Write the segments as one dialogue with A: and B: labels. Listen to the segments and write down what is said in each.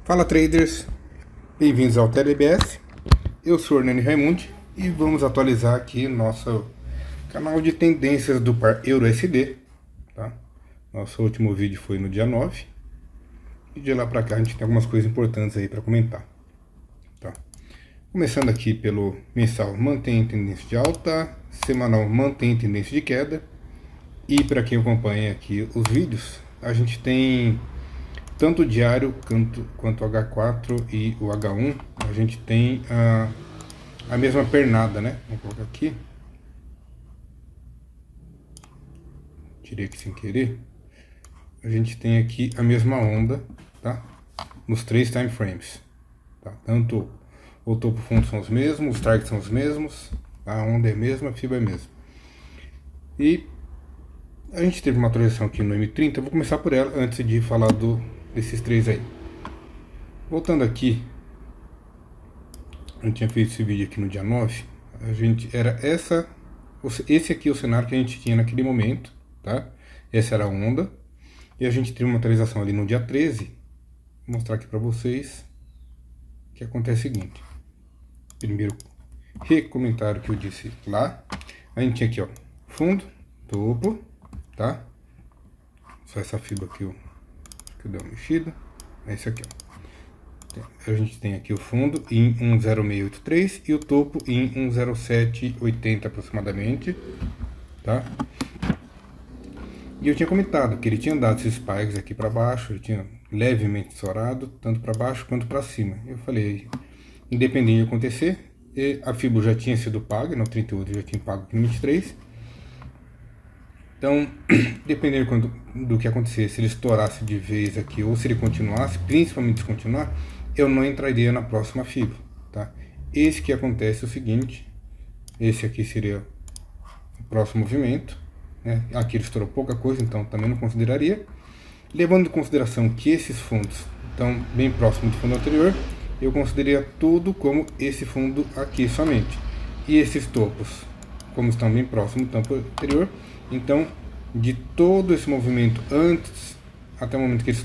A: Fala traders, bem-vindos ao TeleBS. Eu sou o Hernani Raimundi e vamos atualizar aqui nosso canal de tendências do par EURUSD, tá? Nosso último vídeo foi no dia 9 e de lá pra cá a gente tem algumas coisas importantes aí para comentar, tá? Começando aqui pelo mensal, mantém tendência de alta, semanal mantém tendência de queda, e para quem acompanha aqui os vídeos, a gente tem tanto o diário quanto o H4 e o H1, a gente tem a mesma pernada, né? Vou colocar aqui. Tirei aqui sem querer. A gente tem aqui a mesma onda, tá? Nos três time frames, tá? Tanto o topo e fundo são os mesmos, os targets são os mesmos, a onda é a mesma, a fibra é a mesma. E a gente teve uma atualização aqui no M30, eu vou começar por ela antes de falar desses três aí. Voltando aqui, a gente tinha feito esse vídeo aqui no dia 9, esse aqui é o cenário que a gente tinha naquele momento, tá? Essa era a onda, e a gente teve uma atualização ali no dia 13, vou mostrar aqui pra vocês, que acontece o seguinte. Primeiro comentário que eu disse lá, a gente tinha aqui, ó, fundo, topo, tá? Só essa fibra aqui, ó, que eu dei uma mexida, é esse aqui, ó. A gente tem aqui o fundo em 10683 e o topo em 10780 aproximadamente, tá? E eu tinha comentado que ele tinha dado esses spikes aqui para baixo, ele tinha levemente estourado, tanto para baixo quanto para cima. Eu falei, independente de acontecer, a fibra já tinha sido paga, no 38 eu já tinha pago aqui no 23. Então, dependendo do que acontecesse, se ele estourasse de vez aqui ou se ele continuasse, principalmente se continuar, eu não entraria na próxima fibra, tá? Esse que acontece é o seguinte, esse aqui seria o próximo movimento, né? Aqui ele estourou pouca coisa, então também não consideraria. Levando em consideração que esses fundos estão bem próximos do fundo anterior, eu consideraria tudo como esse fundo aqui somente. E esses topos, como estão bem próximos do topo anterior, então de todo esse movimento antes, até o momento que ele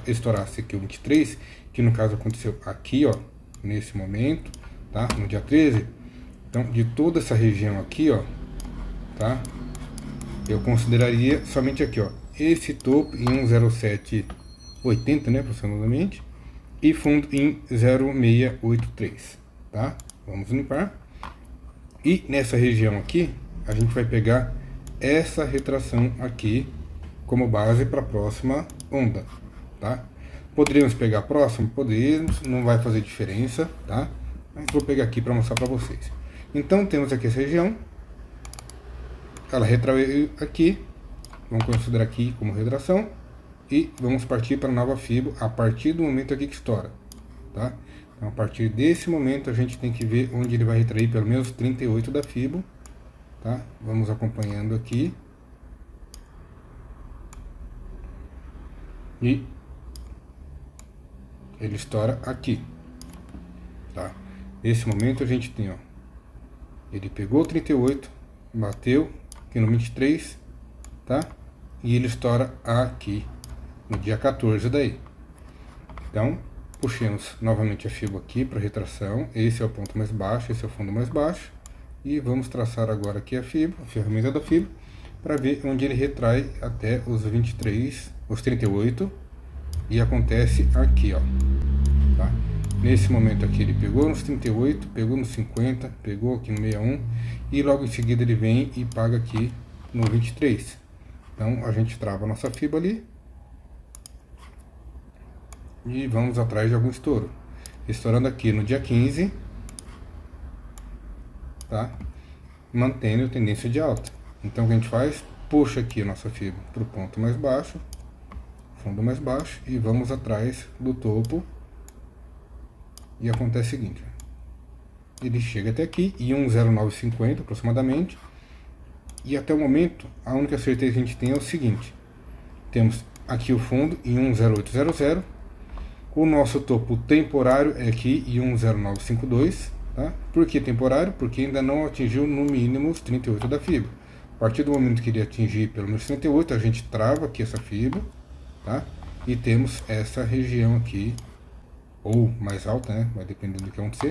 A: estourasse aqui o 23, que no caso aconteceu aqui, ó, nesse momento, tá? No dia 13, então de toda essa região aqui, ó, tá? Eu consideraria somente aqui, ó, esse topo em 10780, né, aproximadamente, e fundo em 0683, tá? Vamos limpar. E nessa região aqui, a gente vai pegar essa retração aqui como base para a próxima onda, tá? Poderíamos pegar próximo? Poderíamos, não vai fazer diferença, tá? Mas vou pegar aqui para mostrar para vocês. Então temos aqui essa região, ela retraiu aqui, vamos considerar aqui como retração, e vamos partir para a nova fibra a partir do momento aqui que estoura, tá? Então a partir desse momento a gente tem que ver onde ele vai retrair pelo menos 38 da fibra, tá? Vamos acompanhando aqui. E ele estoura aqui, tá? Nesse momento a gente tem, ó, ele pegou 38, bateu aqui no 23, tá? E ele estoura aqui no dia 14 daí. Então, puxemos novamente a fibra aqui para retração. Esse é o ponto mais baixo, esse é o fundo mais baixo. E vamos traçar agora aqui a fibra, a ferramenta da fibra, para ver onde ele retrai até os 23, os 38, e acontece aqui, ó, tá? Nesse momento aqui ele pegou nos 38, pegou nos 50, pegou aqui no 61, e logo em seguida ele vem e paga aqui no 23. Então a gente trava a nossa fibra ali e vamos atrás de algum estouro. Estourando aqui no dia 15, tá? Mantendo a tendência de alta. Então o que a gente faz? Puxa aqui a nossa fibra para o ponto mais baixo, fundo mais baixo, e vamos atrás do topo. E acontece o seguinte, ele chega até aqui em 10950 aproximadamente, e até o momento a única certeza que a gente tem é o seguinte: temos aqui o fundo em 10800, o nosso topo temporário é aqui em 10952, tá? Por que temporário? Porque ainda não atingiu no mínimo os 38 da fibra. A partir do momento que ele atingir pelo menos 38, a gente trava aqui essa fibra, tá? E temos essa região aqui ou mais alta, né? Vai depender do que acontecer,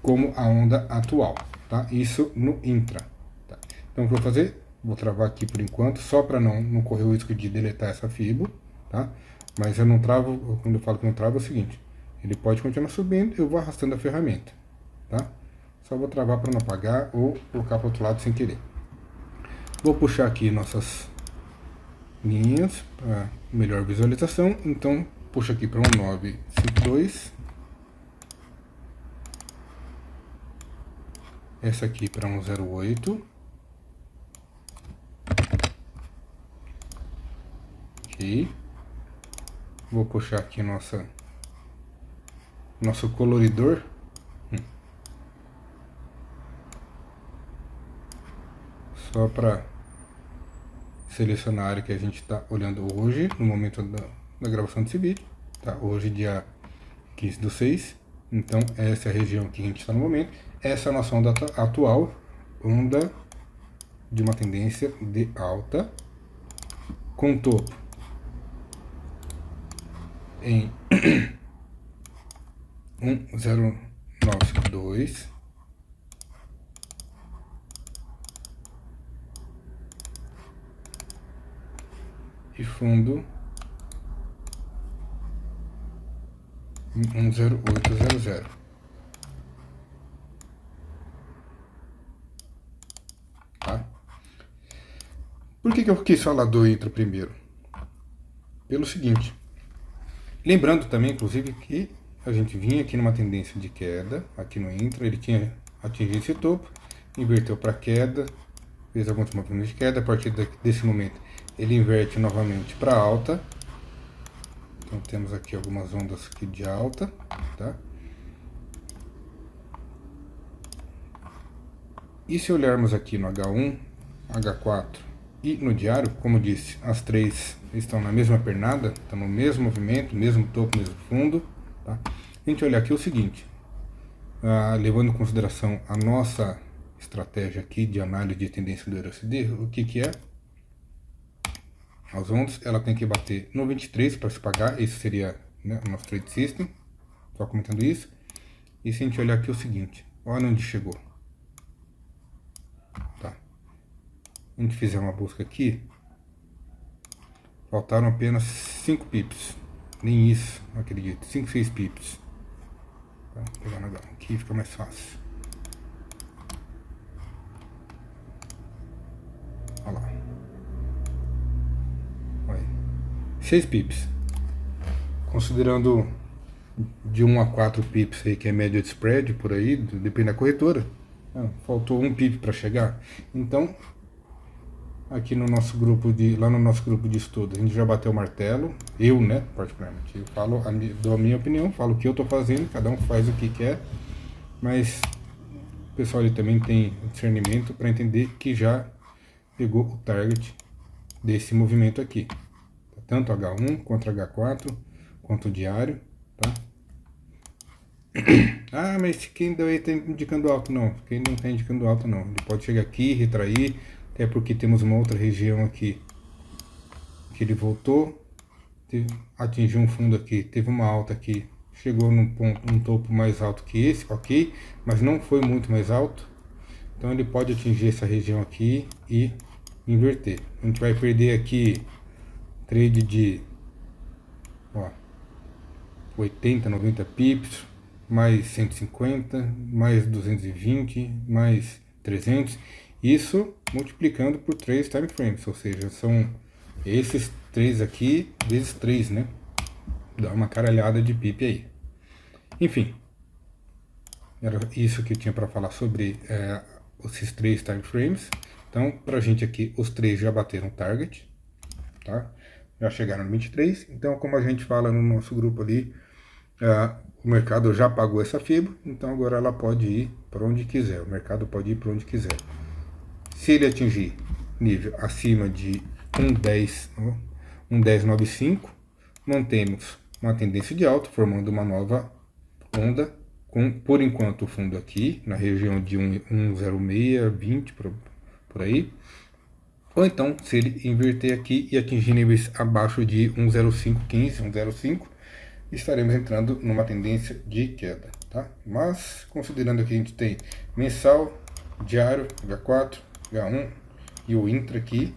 A: como a onda atual, tá? Isso no intra. Tá? Então o que eu vou fazer? Vou travar aqui por enquanto, só para não correr o risco de deletar essa fibo, tá? Mas eu não travo, quando eu falo que não travo é o seguinte, ele pode continuar subindo, eu vou arrastando a ferramenta, tá? Só vou travar para não apagar ou colocar para o outro lado sem querer. Vou puxar aqui nossas linhas para melhor visualização, então puxa aqui para 1952, essa aqui para 108, ok, vou puxar aqui nosso coloridor, só para selecionar a área que a gente está olhando hoje, no momento da gravação desse vídeo, tá? Hoje dia 15/6, então essa é a região que a gente está no momento, essa é a nossa onda atual, onda de uma tendência de alta, com topo em 10952, e fundo em 10800. Tá? Por que eu quis falar do intra primeiro? Pelo seguinte, lembrando também, inclusive, que a gente vinha aqui numa tendência de queda, aqui no intra, ele tinha atingido esse topo, inverteu para queda, fez alguns movimentos de queda, a partir desse momento ele inverte novamente para alta. Então temos aqui algumas ondas aqui de alta, tá? E se olharmos aqui no H1, H4 e no diário, como disse, as três estão na mesma pernada, estão no mesmo movimento, mesmo topo, mesmo fundo, tá? A gente olhar aqui o seguinte, levando em consideração a nossa estratégia aqui de análise de tendência do EURUSD, o que é? As ondas, ela tem que bater no 23 para se pagar, esse seria, né, o nosso trade system, só comentando isso. E se a gente olhar aqui o seguinte, olha onde chegou. Tá. A gente fizer uma busca aqui, faltaram apenas 5 pips, nem isso, não acredito, 5, 6 pips. Tá, vou pegar na aqui, fica mais fácil. Olha lá. 6 pips, considerando de 1 a 4 pips aí, que é média de spread por aí, depende da corretora, faltou 1 pip para chegar. Então aqui no nosso grupo lá no nosso grupo de estudo a gente já bateu o martelo, eu, né, particularmente, eu falo, dou a minha opinião, falo o que eu tô fazendo, cada um faz o que quer, mas o pessoal ali também tem discernimento para entender que já pegou o target desse movimento aqui, tanto H1 quanto H4, quanto o diário, tá? Ah, mas quem daí está indicando alto? Não, quem não está indicando alto não, ele pode chegar aqui, retrair, até porque temos uma outra região aqui, que ele voltou, atingiu um fundo aqui, teve uma alta aqui, chegou num ponto, um topo mais alto que esse, ok, mas não foi muito mais alto, então ele pode atingir essa região aqui e inverter. A gente vai perder aqui trade de 80, 90 pips, mais 150, mais 220, mais 300, isso multiplicando por 3 time frames, ou seja, são esses 3 aqui vezes 3, né? Dá uma caralhada de pip aí. Enfim, era isso que eu tinha para falar sobre esses 3 time frames. Então, pra gente aqui, os 3 já bateram target, tá? Já chegaram no 23, então como a gente fala no nosso grupo ali, o mercado já pagou essa fibra, então agora ela pode ir para onde quiser, o mercado pode ir para onde quiser. Se ele atingir nível acima de 1,1095, mantemos uma tendência de alta, formando uma nova onda, com por enquanto o fundo aqui, na região de 1,0620 por aí. Ou então, se ele inverter aqui e atingir níveis abaixo de 1,0515, 1,05, estaremos entrando numa tendência de queda, tá? Mas, considerando que a gente tem mensal, diário, H4, H1 e o intra aqui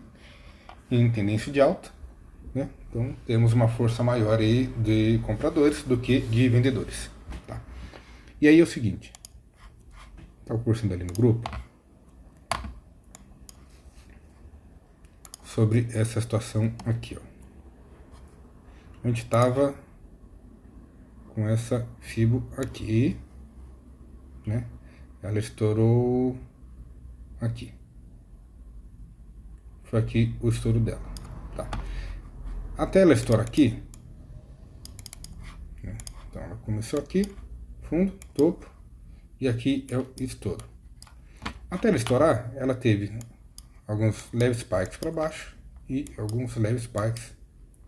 A: em tendência de alta, né? Então temos uma força maior aí de compradores do que de vendedores, tá? E aí é o seguinte, tá conversando ali no grupo sobre essa situação aqui, ó. A gente tava com essa Fibo aqui, né? Ela estourou aqui. Foi aqui o estouro dela, tá? Até ela estourar aqui, né? Então ela começou aqui, fundo, topo, e aqui é o estouro. Até ela estourar, ela teve alguns leves spikes para baixo e alguns leves spikes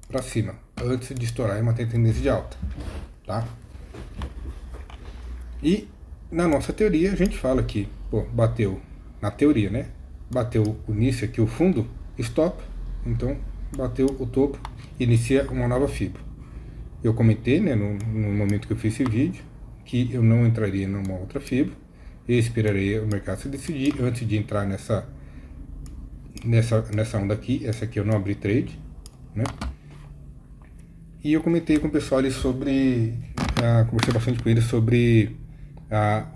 A: para cima, antes de estourar e manter a tendência de alta, tá? E na nossa teoria a gente fala que, pô, bateu, na teoria, né? Bateu o início aqui, o fundo, stop, então bateu o topo, inicia uma nova Fibo. Eu comentei, né, no momento que eu fiz esse vídeo, que eu não entraria numa outra Fibo, eu esperaria o mercado se decidir antes de entrar nessa onda aqui. Essa aqui eu não abri trade, né? E eu comentei com o pessoal ali sobre, conversei bastante com eles sobre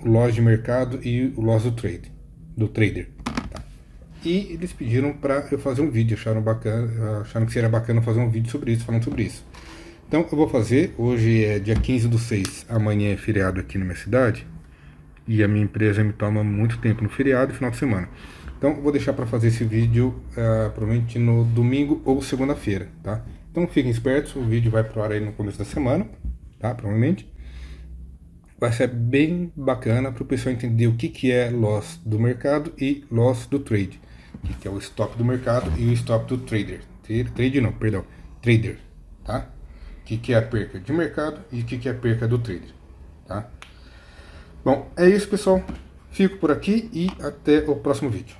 A: o loss de mercado e o loss do trader. Tá? E eles pediram para eu fazer um vídeo, acharam que seria bacana fazer um vídeo sobre isso, falando sobre isso. Então eu vou fazer, hoje é dia 15/6, amanhã é feriado aqui na minha cidade, e a minha empresa me toma muito tempo no feriado e final de semana. Então eu vou deixar para fazer esse vídeo provavelmente no domingo ou segunda-feira, tá? Então fiquem espertos, o vídeo vai pro ar aí no começo da semana, tá? Provavelmente. Vai ser bem bacana para o pessoal entender o que é loss do mercado e loss do trade. O que é o stop do mercado e o stop do trader. Trader, tá? O que é a perca de mercado e o que é a perca do trader, tá? Bom, é isso, pessoal. Fico por aqui e até o próximo vídeo.